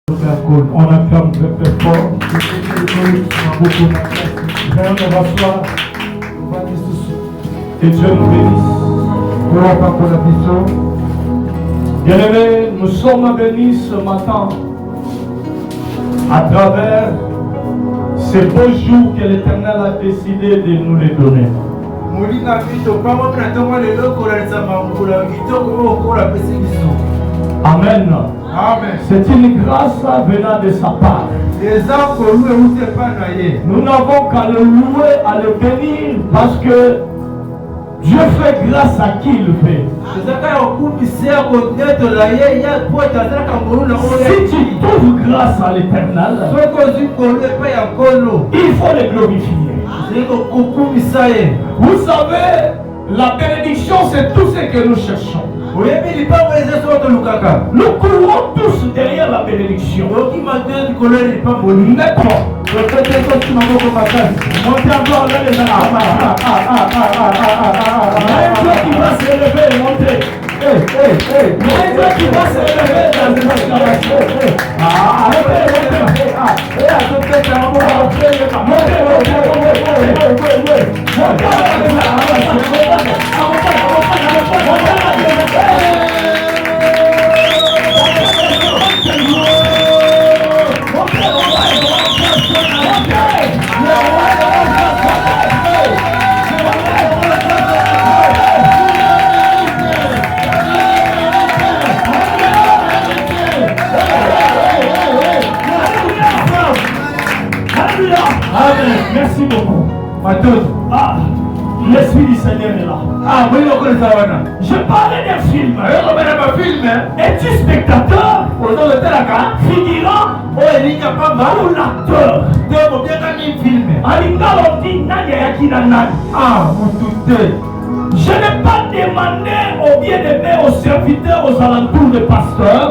On acclame très très fort. Viens, on rasseoir. Que Dieu nous bénisse. Bien-aimés, nous sommes bénis ce matin à travers ces beaux jours que l'Éternel a décidé de nous les donner. Amen. Amen. C'est une grâce venant de sa part. Nous n'avons qu'à le louer, à le bénir, parce que Dieu fait grâce à qui il fait. Si tu trouves grâce à l'Éternel, il faut le glorifier. Vous savez, la bénédiction, c'est tout ce que nous cherchons. Nous courons tous derrière la bénédiction. Mais montez encore là les amis. Dieu qui va se lever et monter. Dieu qui va se lever dans une exclamation. Merci beaucoup. Ah, l'Esprit du Seigneur est là. Je parlais d'un film. Es-tu spectateur, figurant ou l'acteur? Je n'ai pas demandé aux bien-aimés, aux serviteurs, aux alentours des pasteurs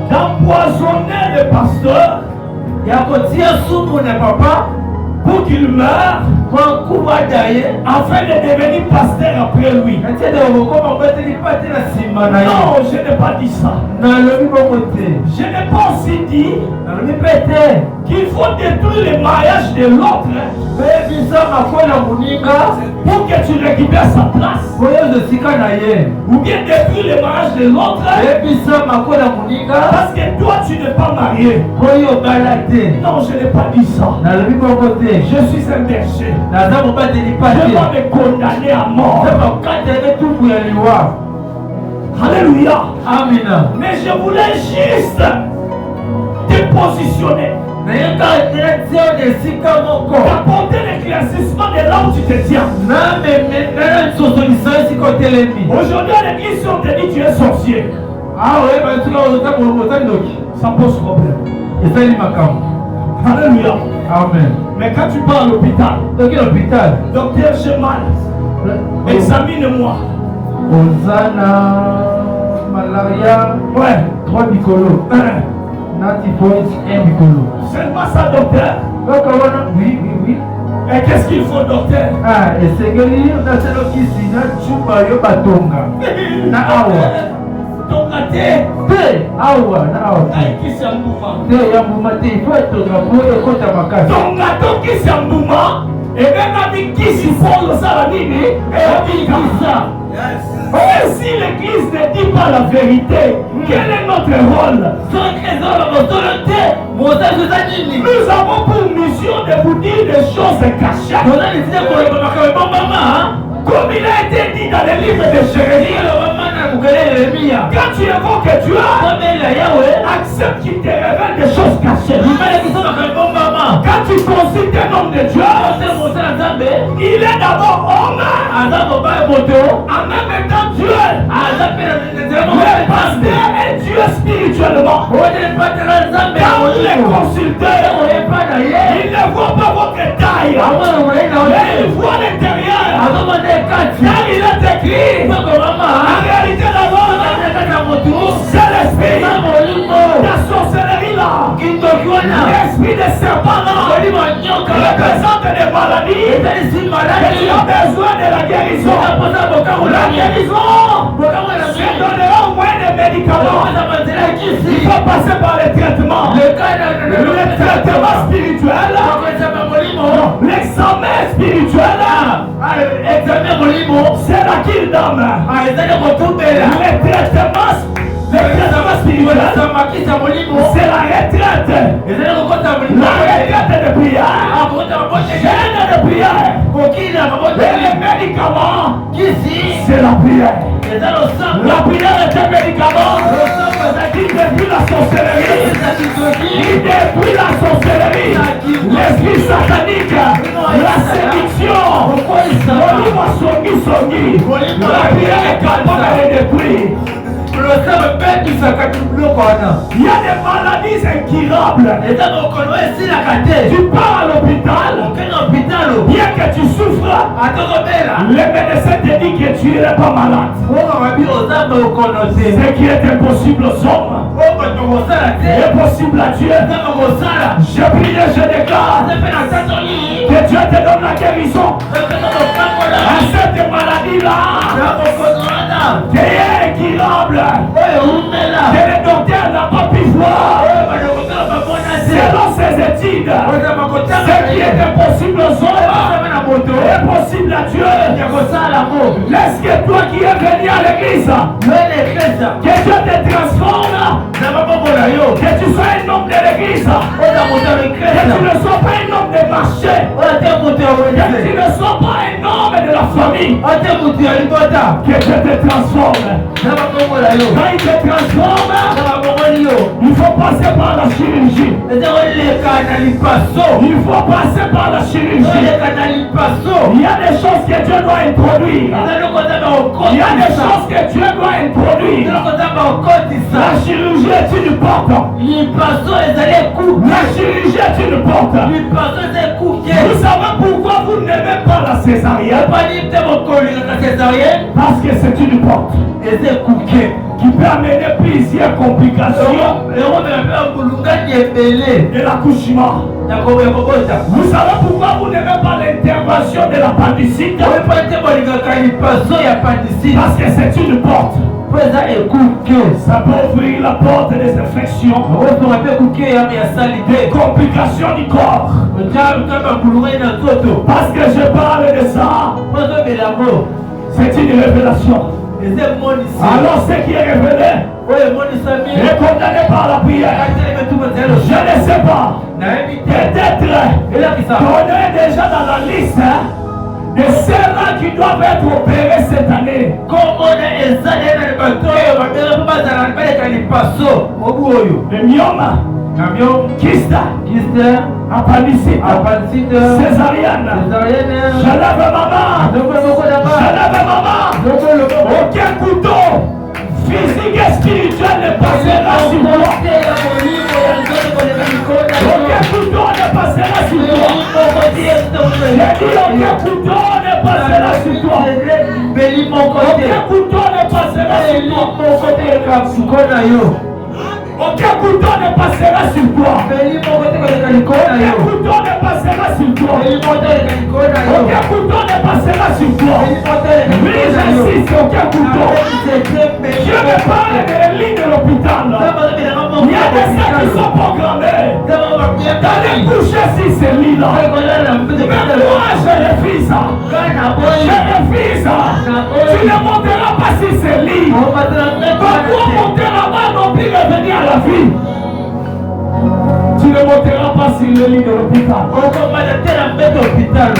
d'empoisonner les pasteurs pour qu'il meure afin de devenir pasteur après lui. Non, je n'ai pas dit ça. Je n'ai pas aussi dit qu'il faut détruire le mariage de l'autre pour que tu récupères sa place. Ou bien détruire le mariage de l'autre parce que toi tu n'es pas marié. Non, je n'ai pas dit ça. Je suis un berger. Je dois me condamner à mort. Alléluia. Amen. Mais je voulais juste te positionner. D'apporter l'éclaircissement de là où tu te tiens. Aujourd'hui à l'église, si on te dit tu es sorcier, ça pose problème. Alléluia. Amen. Mais quand tu pars à l'hôpital, docteur, j'ai mal. Examine-moi. Hosanna, malaria, Ouais. 3 Nicolo. Natifoïs, 1 Nicolo. Seulement ça, docteur. Oui. Et qu'est-ce qu'il faut, docteur? Et c'est que l'île nationale qui s'y a chupa yo batonga. Na awa. Tonga te. Awa, na awa. Qui s'est mouvement? Ya mouvement, il faut être drapeau et contre ma case. Tonga to qui s'est mouvement. Et même avec qui s'y faut ça la nini. Et qui ça. Et si l'église ne dit pas la vérité, quel est notre rôle? Nous avons pour mission de vous dire des choses cachées. Comme il a été dit dans le livre de Jérémie, quand tu évoques Dieu, accepte qu'il te révèle des choses cachées. Quand tu consultes un homme de Dieu, il est d'abord homme, en même temps Dieu. Le pasteur est Dieu spirituellement. Quand vous les consultez, il ne voit pas votre taille, mais il voit l'intérieur. Car il est écrit, en réalité d'abord, c'est l'esprit. La sorcellerie là, l'esprit des serpents là, représente des maladies. Et tu as besoin de la guérison. La guérison se donnera au moyen de médicaments. Il faut passer par les traitements. Le traitement spirituel. L'examen spirituel. C'est la kingdom. Les traitements spirituel, c'est la retraite. La retraite de prière. Chaîne de prière. Et les médicaments, c'est la prière. La prière est un médicament qui détruit la sorcellerie. Il détruit la sorcellerie. L'esprit satanique. La séduction. La prière est capable de détruire. Il y a des maladies incurables. Tu pars à l'hôpital. Bien que tu souffres, les médecins te disent que tu n'es pas malade. Ce qui est impossible aux hommes est possible à Dieu. Je prie et je déclare que Dieu te donne la guérison à cette maladie-là qui est incurable. Que le docteur n'a pas pu voir. Selon ses études, ce qui est impossible aux hommes est possible à Dieu. Laisse que toi qui es venu à l'église, que Dieu te transforme, que tu sois un homme de l'église, que tu ne sois pas un homme de marché, que tu ne sois pas un homme de la famille, que Dieu te transforme. Quand il te transforme, il faut passer par la chirurgie. Il faut passer par la chirurgie. Il y a des choses que Dieu doit introduire. Il y a des choses que Dieu doit introduire. La chirurgie est une porte. La chirurgie est une porte. Vous savez pourquoi vous n'aimez pas la césarienne? Parce que c'est une porte qui peut amener plusieurs complications de l'accouchement. Vous savez pourquoi vous n'aimez pas l'intervention de l'appendicite? Parce que c'est une porte. Ça peut ouvrir la porte des infections, des complications du corps. Parce que je parle de ça, c'est une révélation. Alors ce qui est révélé est condamné par la prière. Je ne sais pas. Peut-être qu'on est déjà dans la liste de ceux-là qui doivent être opérés cette année. Le myome, kyste, appendicite, césarienne. Je lève maman. Aucun couteau physique et spirituel ne passera sur toi. Aucun couteau ne passera sur toi. J'ai dit aucun couteau ne passera sur toi. Aucun couteau ne passera sur toi. Aucun couteau ne passera sur toi. Aucun couteau ne passera sur toi. Aucun couteau ne passera sur toi. Oui, j'insiste, aucun couteau. Je me parle de l'île de l'hôpital. Il y a des gens qui sont programmés d'aller coucher sur ces lits-là. Mais moi, je refuse ça. Je refuse ça. Tu ne monteras pas sur ces lits. Pourquoi monter là-bas non plus revenir à la vie? Tu ne monteras pas sur le lit de l'hôpital.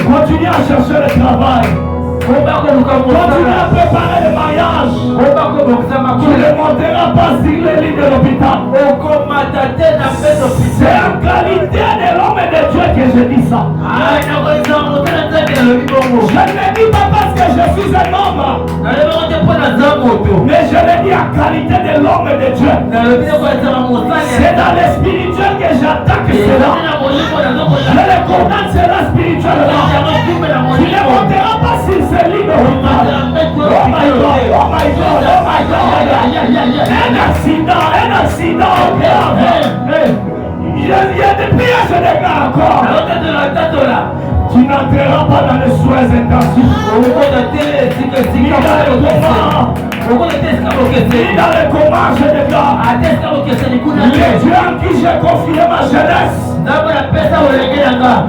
Continue à chercher le travail. Continue à préparer le mariage. Tu ne monteras pas sur le lit de l'hôpital. C'est en qualité de l'homme et de Dieu que je dis ça. Je ne le dis pas parce que je suis un homme, mais je le dis en qualité de l'homme et de Dieu. C'est dans le spirituel que j'attaque cela. Je le condamne cela spirituellement. Tu ne monteras pas sur ce lit de l'hôpital. Oh my God, oh my God, oh my God. Un accident grave. Il y a des prières, je déclare encore. Tu n'entreras pas dans les soins intensifs. Ni dans le coma, je Le Dieu en qui j'ai confié ma jeunesse,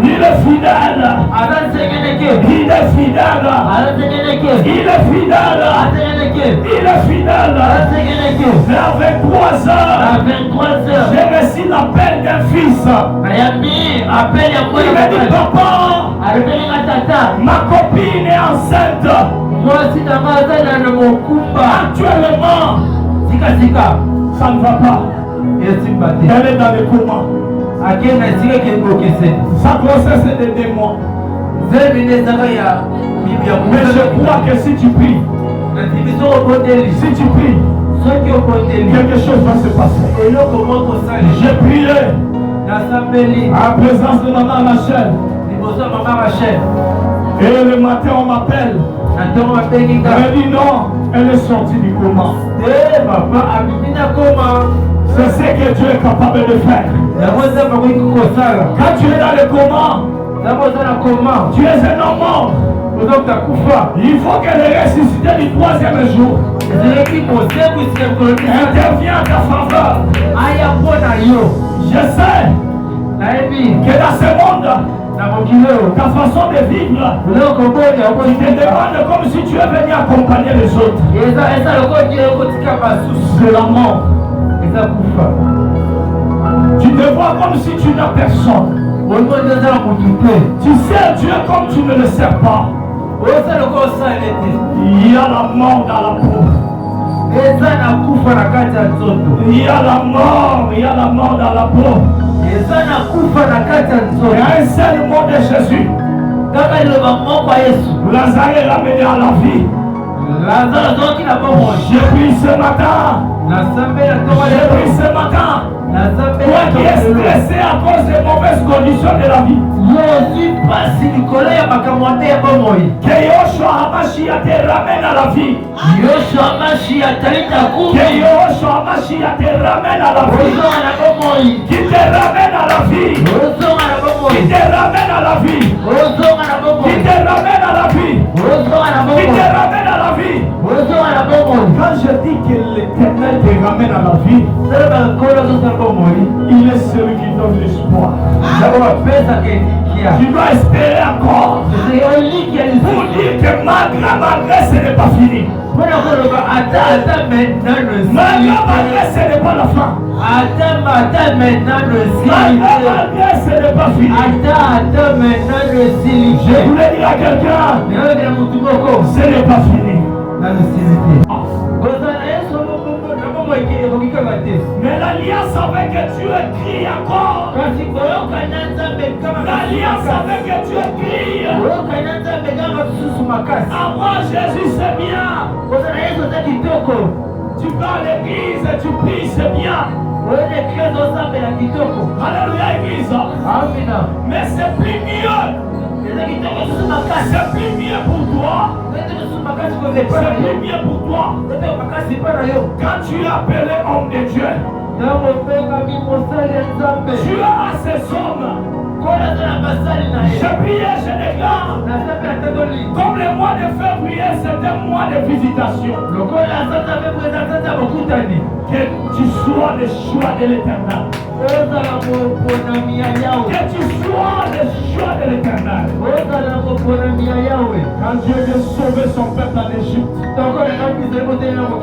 il est fidèle. Il est fidèle. Il est fidèle. Il est fidèle. Vers 23 heures, j'ai reçu l'appel d'un fils. Il m'a dit, papa, ma copine est enceinte. Actuellement, ça ne va pas. Elle est dans le coma. Sa grossesse est de 2 mois. Mais je crois que si tu pries, quelque chose va se passer. J'ai prié en présence de maman Rachel. Et le matin on m'appelle. Elle dit non, elle est sortie du coma. C'est ce que Dieu est capable de faire. Quand tu es dans le coma, tu es un homme mort. Il faut que le ressuscité du 3e jour intervienne en ta faveur. Je sais que dans ce monde, ta façon de vivre, tu te demandes comme si tu es venu accompagner les autres. C'est la mort. Tu te vois comme si tu n'as personne. Tu sais Dieu comme tu ne le sais pas. Il y a la mort dans la peau. Il y a la mort dans la peau. Il y a un seul mot de Jésus. Lazare l'a mené à la vie. J'ai pris ce matin. Toi qui es stressé à cause des mauvaises conditions de la vie. Que Yoshua Hamashiach te ramène à la vie. Que Yoshua Hamashiach te ramène à la vie. Qui te ramène à la vie. Qui te ramène à la vie. Qui te ramène à la vie. Qui te ramène à la vie. Quand je dis que l'Éternel te ramène à la vie, il est celui qui donne l'espoir. Tu dois espérer encore pour dire que malgré ce n'est pas fini. Malgré ce n'est pas la fin. Malgré ce n'est pas fini. Je voulais dire à quelqu'un, ce n'est pas fini. Mais l'alliance avec Dieu crie encore. L'alliance avec Dieu crie. À moi Jésus c'est bien. Tu vas à l'église, tu pries, c'est bien. Alléluia église. Mais c'est plus mieux. C'est plus mieux pour toi. C'est plus mieux pour toi. Quand tu es appelé homme de Dieu, tu as ces hommes. Je priais, je déclare. Comme le mois de février, c'est un mois de visitation. Que tu sois le choix de l'Éternel. Que tu sois le choix de l'Éternel. Quand Dieu vient sauver son peuple en Égypte,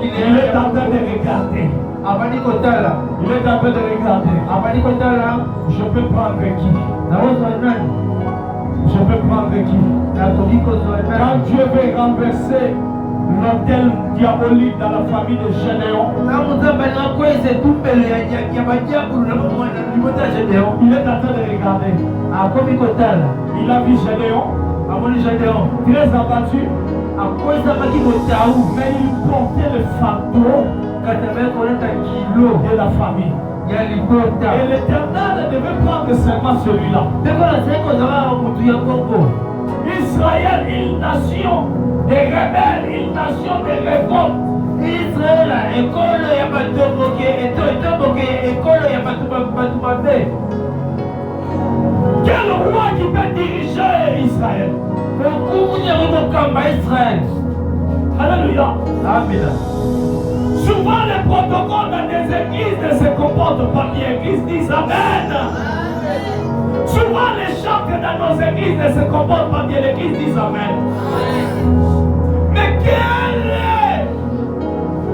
il est en train de regarder. Il est en train de regarder. Je peux prendre qui? Je peux prendre qui? Quand Dieu veut renverser l'autel diabolique dans la famille de Gédéon, il est en train de regarder. Il a vu Gédéon très abattu, mais il portait le fardeau de la famille. Et l'Éternel devait prendre seulement celui-là. Israël, une nation de rebelles, une nation de révolte. Israël, école ya batoboke, école ya batobabe. Quel roi qui peut diriger Israël? Israël. Alléluia. Amen. Souvent les protocoles dans des églises parmi l'église disent Amen. Souvent les gens que dans nos églises ne se comportent pas bien, l'église dit Amen. Mais quel est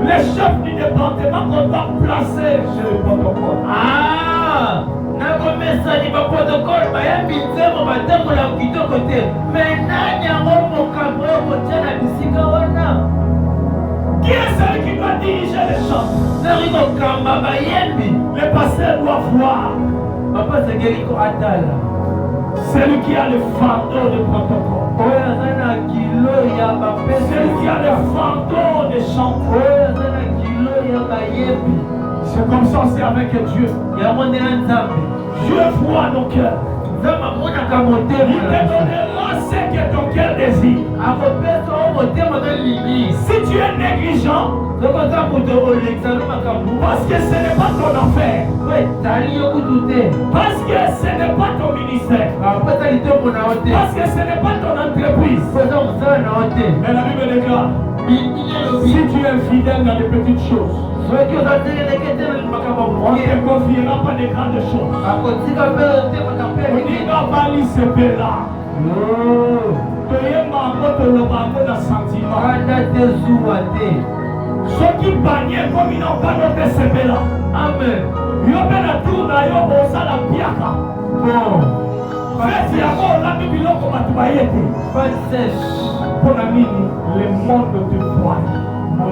le chef du département qu'on doit placer sur le protocole? Ah! Nakomesa ni ba protocole ba ya bitemo batambola kitoko te. Mais nani yango mokambo okotia na bisika wana? Qui est celui qui doit diriger les choses? Le pasteur doit voir. Celui qui a le fardeau de protocole. Celui qui a le fardeau de chanter. C'est comme ça aussi avec Dieu. Dieu voit nos cœurs. Il te donnera ce que ton cœur désire. Si tu es négligent, parce que ce n'est pas ton affaire, parce que ce n'est pas ton ministère, parce que ce n'est pas ton entreprise, mais la Bible déclare, si tu es fidèle dans les petites choses, on ne te confiera pas des grandes choses. On dit va bali ce là. Ceux qui banyaient comme ils n'ont pas noté ce là. Amen. Yo ben la tour na yo bosa la piaka. Bon. Faites yako la bibilo comme atubayete. Pas sèche. Pour ami le monde te voit. Oui,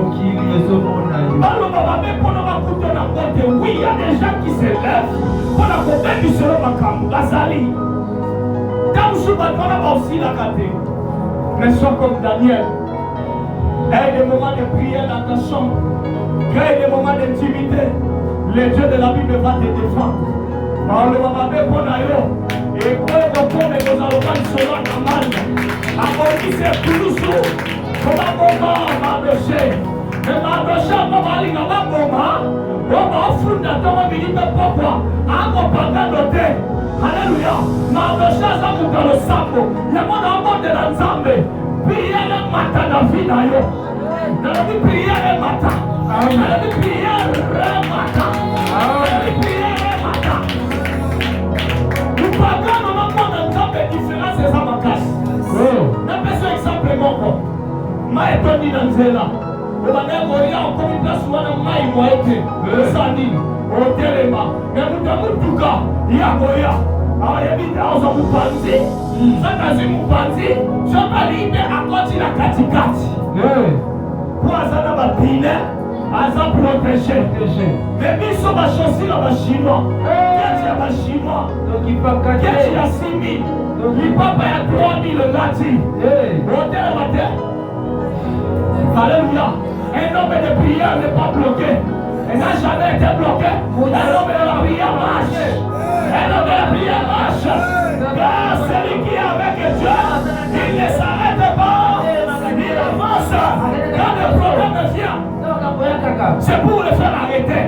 il y a des gens qui se lèvent pour la compagnie du Seigneur Makam, Gazali. Dans le jour, on a aussi la catégorie. Mais sois comme Daniel. Aie des moments de prière dans ta chambre. Crée des moments d'intimité. Le Dieu de la Bible va te défendre. Par le moment de Bonayo. Et quoi est-ce qu'on met nos allons selon la main? À mon qui c'est plus sourd. Comment marcher? Mais marcher, on va aller dans la bomba. On va offrir dans ton milieu pourquoi? À mon papa noté. Alléluia. Marcher, ça vous dans le sapo. Le monde en mode de la Zambé. Priez le matin dans la vie d'ailleurs. Dans la vie, priez le matin. Dans la vie, priez le matin. Dans la vie, priez le matin. Nous parlons dans le monde en Zambé différent, c'est ça ma classe. N'a pas ce exemple mon corps. Mai tondi na nzela obanda koya okomi place wana mai moete esani otelema na mutuka ya koya ayebita ozo mupanzi sakazi mupanzi sokalinde akoti na katikati po aza na bapine aza protégé mais biso bachaussure ya bachinois keti ya bachinois keti ya 6000 lipapa ya 3000 lati otelema te. Alléluia. Un homme de prière n'est pas bloqué. Il n'a jamais été bloqué. Un homme de la prière marche. Un homme de la prière marche. Car celui qui est avec Dieu, il ne s'arrête pas. Il avance. Quand le problème vient, c'est pour le faire arrêter.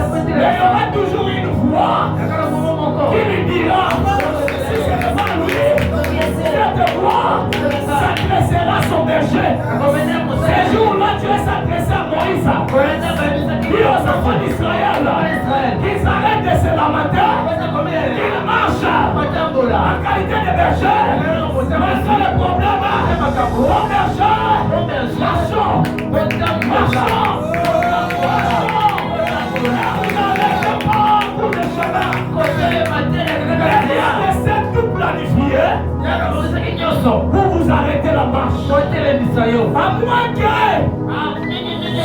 Mais il y aura toujours une voix qui lui dira, si ce n'est pas lui, cette voix s'adressera à son berger. Ce jour-là, Dieu s'adressait à Moïse. Dit aux enfants d'Israël qu'ils arrêtent de se lamenter, qu'ils marchent en qualité de berger. Malgré le problème, au berger, marchons. Vous n'arrêtez pas pour le chemin. Il y a des scènes tout planifiées pour vous arrêter la marche. À moins que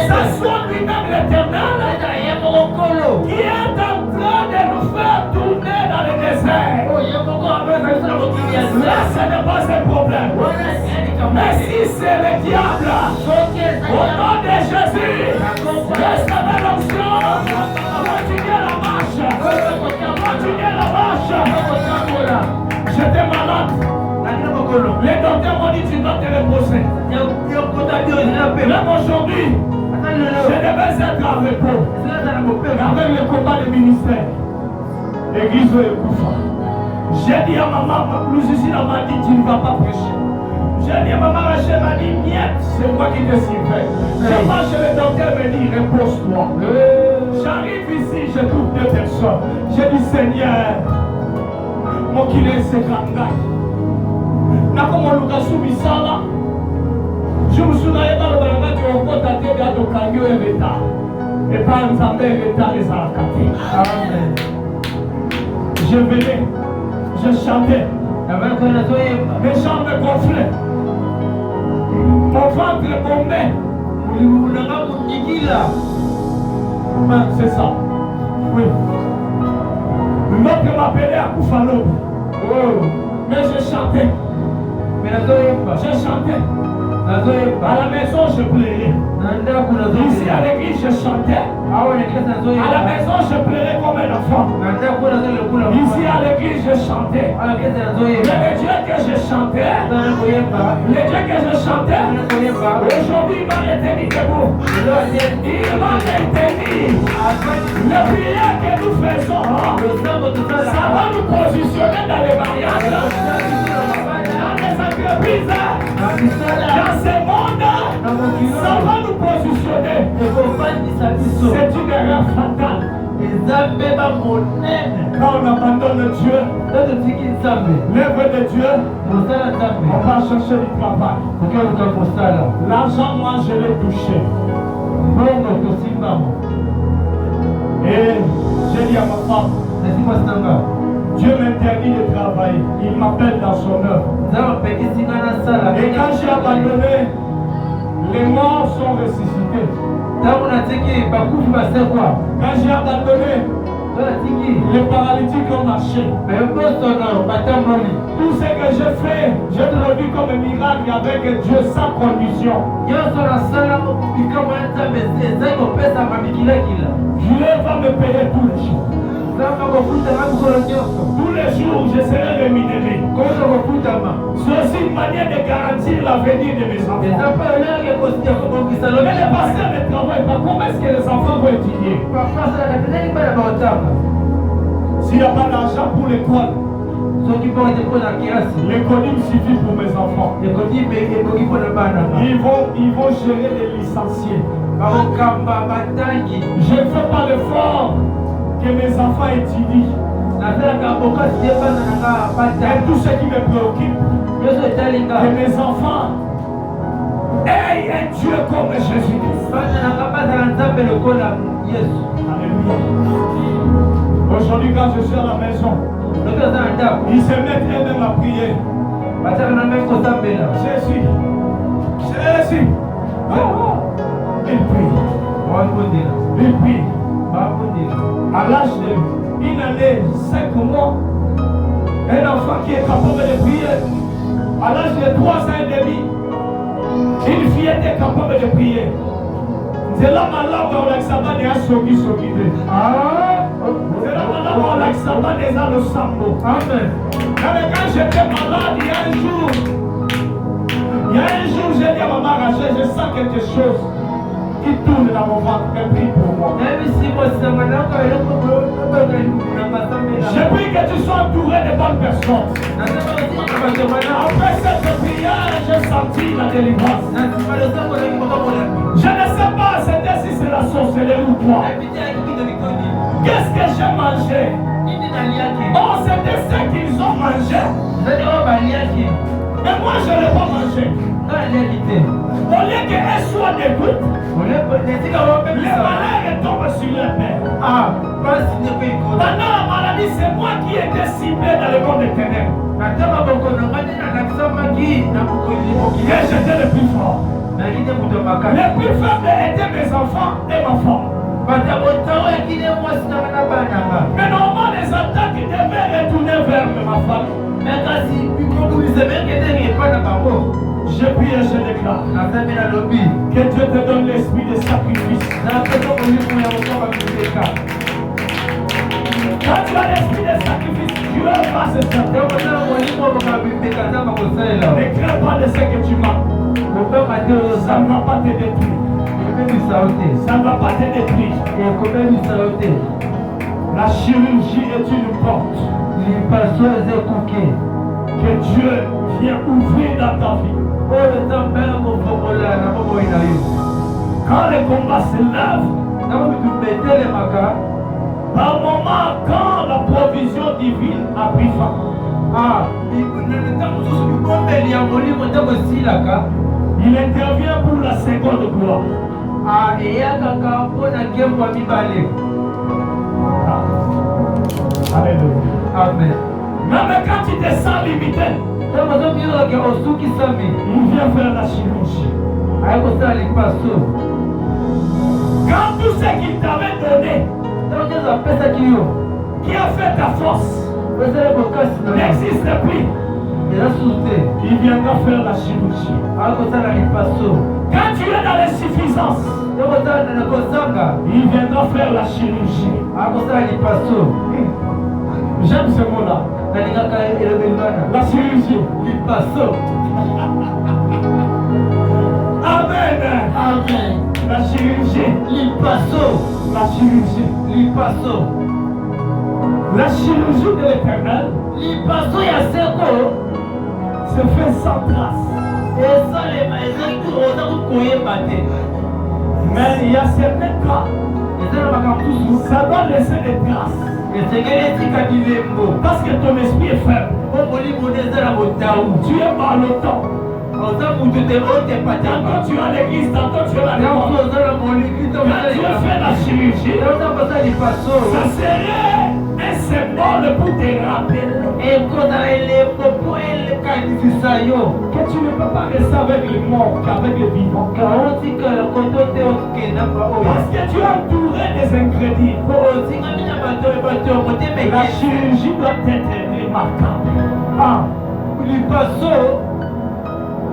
ça soit lui-même l'Éternel qui est en train de nous faire tourner dans le désert. Là, ce n'est pas un problème. Mais si c'est le diable, au nom de Jésus, recevez l'onction, continuez la marche. Continuez la marche. J'étais malade. Les docteurs m'ont dit tu dois te reposer. Même aujourd'hui, je devais être à repos. Avec le combat du ministère, l'église est couverte. J'ai dit à maman, plus ici, elle m'a dit tu ne vas pas prêcher. J'ai dit à maman, Rachel m'a dit niet, c'est moi qui te surveille. Je marche chez le docteur, me dit repose-toi. J'arrive ici, je trouve 2 personnes. J'ai dit Seigneur, mon kiné c'est Kangai. Nakomo Lukasu Bisala. Je me souviens dans le balanga qui ont contacté de Kangyo et Reta. Et pas un Zambé et Reta les Arakati. Amen. Je venais, je chantais. Mes jambes me gonflaient. Mon ventre bombait. C'est ça. Oui. L'autre m'appelait à Koufalo. Mais je chantais. Je chantais. À la maison, je pleurais. Ici à l'église, je chantais. À la maison, je pleurais comme un enfant. Ici à l'église, je chantais. Mais le Dieu que je chantais, aujourd'hui, il m'a maintenu debout. Il m'a maintenu. Le prière que nous faisons, ça va nous positionner dans les mariages. Dans ce monde, ça va nous positionner. C'est une erreur fatale. Quand on abandonne Dieu, l'œuvre de Dieu, on va chercher du travail. L'argent, moi, je l'ai touché. Et j'ai dit à ma femme, Dieu m'interdit de travailler. Il m'appelle dans son œuvre. Et quand j'ai abandonné, les morts sont ressuscités. Quand j'ai abandonné, les paralytiques ont marché. Tout ce que je fais, je produis comme un miracle avec Dieu sans condition. Dieu va me payer tous les jours. Tous les jours, je serai rémunéré. C'est aussi une manière de garantir l'avenir de mes enfants. Mais les pasteurs ne travaillent pas. Comment est-ce que les enfants vont étudier? S'il n'y a pas d'argent pour l'école, l'économie suffit pour mes enfants. Ils vont gérer les licenciés. Je ne fais pas l'effort que mes enfants étudient. Et tout ce qui me préoccupe, que mes enfants aient un Dieu comme Jésus-Christ. Alléluia. Aujourd'hui, quand je suis à la maison, ils se mettent eux-mêmes à prier. Jésus, Jésus. Ils prient. Ils prient. À l'âge d'une année, 5 mois, un enfant qui est capable de prier, à l'âge de 3 ans et demi, une fille était capable de prier. C'est là maintenant qu'on a l'examen de Asogi Sogide. C'est là maintenant qu'on a l'examen des Alosambo. Amen. Mais quand j'étais malade, il y a un jour, j'ai dit à maman Rachel, je sens quelque chose qui tourne dans mon ventre, et prie pour moi. Je prie que tu sois entouré de bonnes personnes. Après cette prière, j'ai senti la délivrance. Je ne sais pas si c'est la sorcellerie ou quoi. Qu'est-ce que j'ai mangé? Oh, c'était ce qu'ils ont mangé. Mais moi, je ne l'ai pas mangé. Au lieu qu'elle soit dégoûtée, les malades tombent sur leur père. Pendant la maladie, c'est moi qui étais ciblé dans le monde des ténèbres. Et j'étais le plus fort. Les plus faibles étaient mes enfants et ma femme. Mais normalement, les attaques devaient retourner vers ma femme. Je prie et je déclare que Dieu te donne l'esprit de sacrifice. Quand tu as l'esprit de sacrifice, Dieu va se servir. Ne crains pas de ce que tu manques. Ça ne va pas te détruire. Ça ne va pas te détruire. La chirurgie est une porte que Dieu vient ouvrir dans ta vie. Quand le combat se lève, Par moment, quand la provision divine a pris fin, il intervient pour la seconde gloire. Alléluia. Amen. Même quand tu te sens limité, il vient faire la chirurgie. Quand tout ce qu'il t'avait donné, qui a fait ta force, n'existe plus, il viendra faire la chirurgie. Quand tu es dans l'insuffisance, il viendra faire la chirurgie. J'aime ce mot-là. La chirurgie. Amen. Amen. La chirurgie. La chirurgie. La chirurgie de l'Éternel se fait sans trace. Mais il y a certains cas, ça doit laisser des traces. Parce que ton esprit est faible. Tu es ballottant. Tantôt tu es à l'église, tantôt tu es à l'église. Quand tu as fait la chirurgie, ça serait un symbole pour te rappeler que tu ne peux pas rester avec les morts qu'avec les vivants. Parce que tu es entouré des ingrédients. La chirurgie doit être remarquable.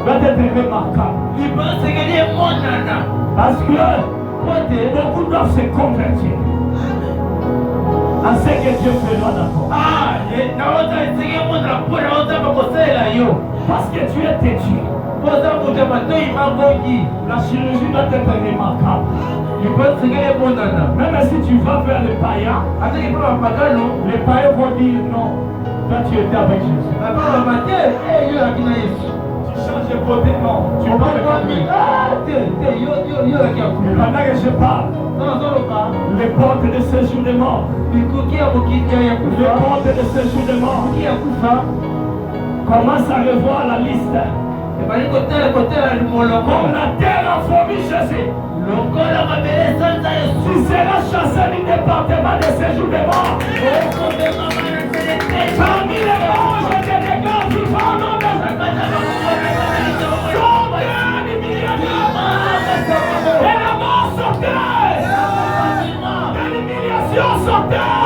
Doit être remarquable. Parce que beaucoup doivent se convertir à ce que Dieu fera d'abord. Parce que tu es têtu. La chirurgie doit être remarquable. Même si tu vas vers les païens, les païens vont dire non. Toi tu étais avec Jésus. Tu changes de côté, non. Tu vas avec lui. Pendant que je parle, les portes de séjour des morts. Les portes de séjour des morts. Commence à revoir la liste. Comme la terre en fourmi Jésus. Tu seras chassé du département de séjour des morts. Parmi les morts, je te déclare vivant au nom de et la mort sortait. Et l'humiliation sortait.